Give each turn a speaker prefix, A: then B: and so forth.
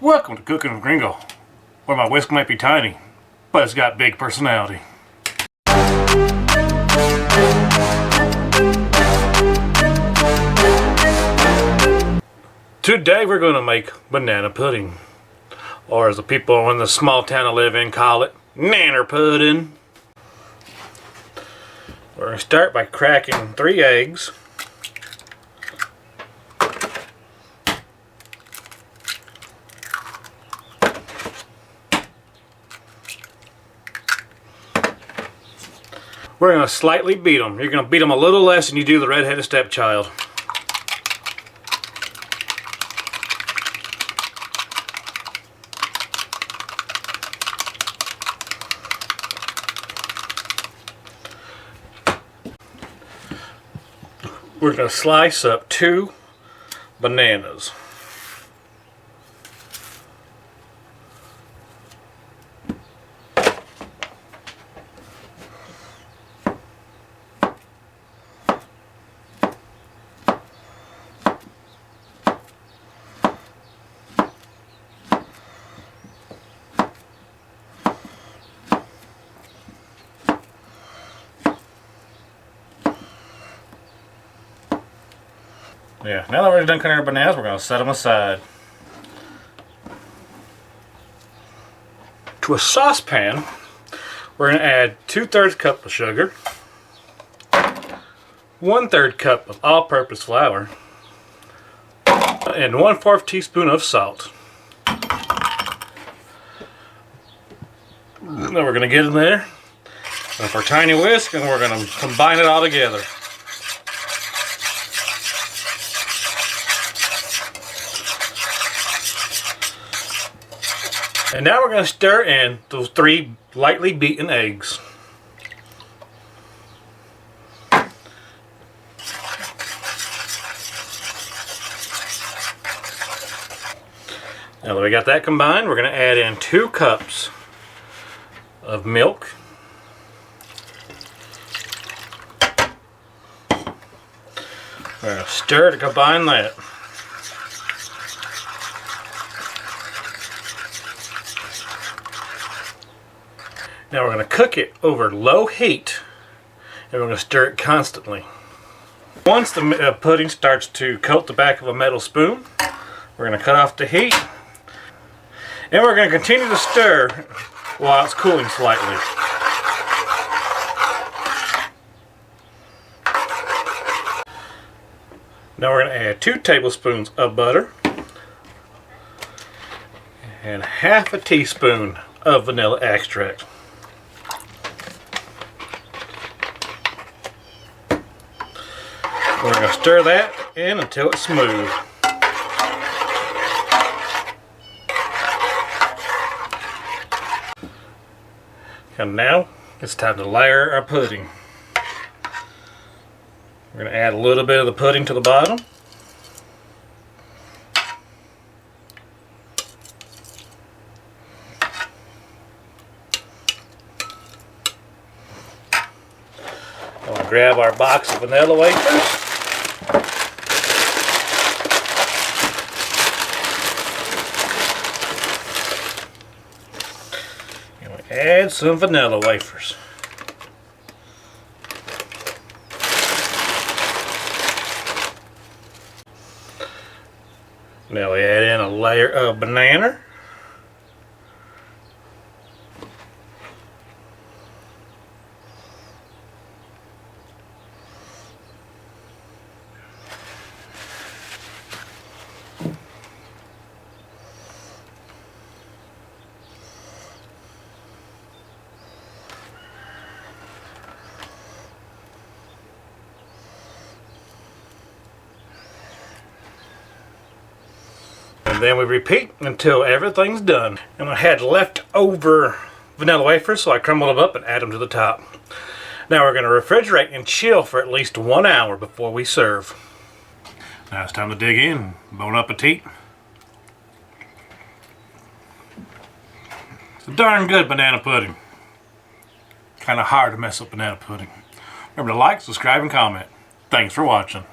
A: Welcome to Cooking with Gringo, where my whisk might be tiny, but it's got big personality. Today we're going to make banana pudding, or as the people in the small town I live in call it, nanner pudding. We're going to start by cracking 3 eggs. We're going to slightly beat them. You're going to beat them a little less than you do the red-headed stepchild. We're going to slice up 2 bananas. Yeah, now that we're done cutting our bananas, we're going to set them aside. To a saucepan, we're going to add 2/3 cup of sugar, 1/3 cup of all-purpose flour, and 1/4 teaspoon of salt. Then we're going to get in there with our tiny whisk and we're going to combine it all together. And now we're going to stir in those 3 lightly beaten eggs. Now that we got that combined, we're going to add in 2 cups of milk. We're going to stir to combine that. Now we're going to cook it over low heat and we're going to stir it constantly. Once the pudding starts to coat the back of a metal spoon, we're going to cut off the heat and we're going to continue to stir while it's cooling slightly. Now we're going to add 2 tablespoons of butter and 1/2 teaspoon of vanilla extract. We're going to stir that in until it's smooth. And now it's time to layer our pudding. We're going to add a little bit of the pudding to the bottom. I'm going to grab our box of vanilla wafers. Add some vanilla wafers. Now we add in a layer of banana. And then we repeat until everything's done. And I had leftover vanilla wafers, so I crumbled them up and add them to the top. Now we're going to refrigerate and chill for at least 1 hour before we serve. Now it's time to dig in. Bon appetit. It's a darn good banana pudding. Kind of hard to mess up banana pudding. Remember to like, subscribe, and comment. Thanks for watching.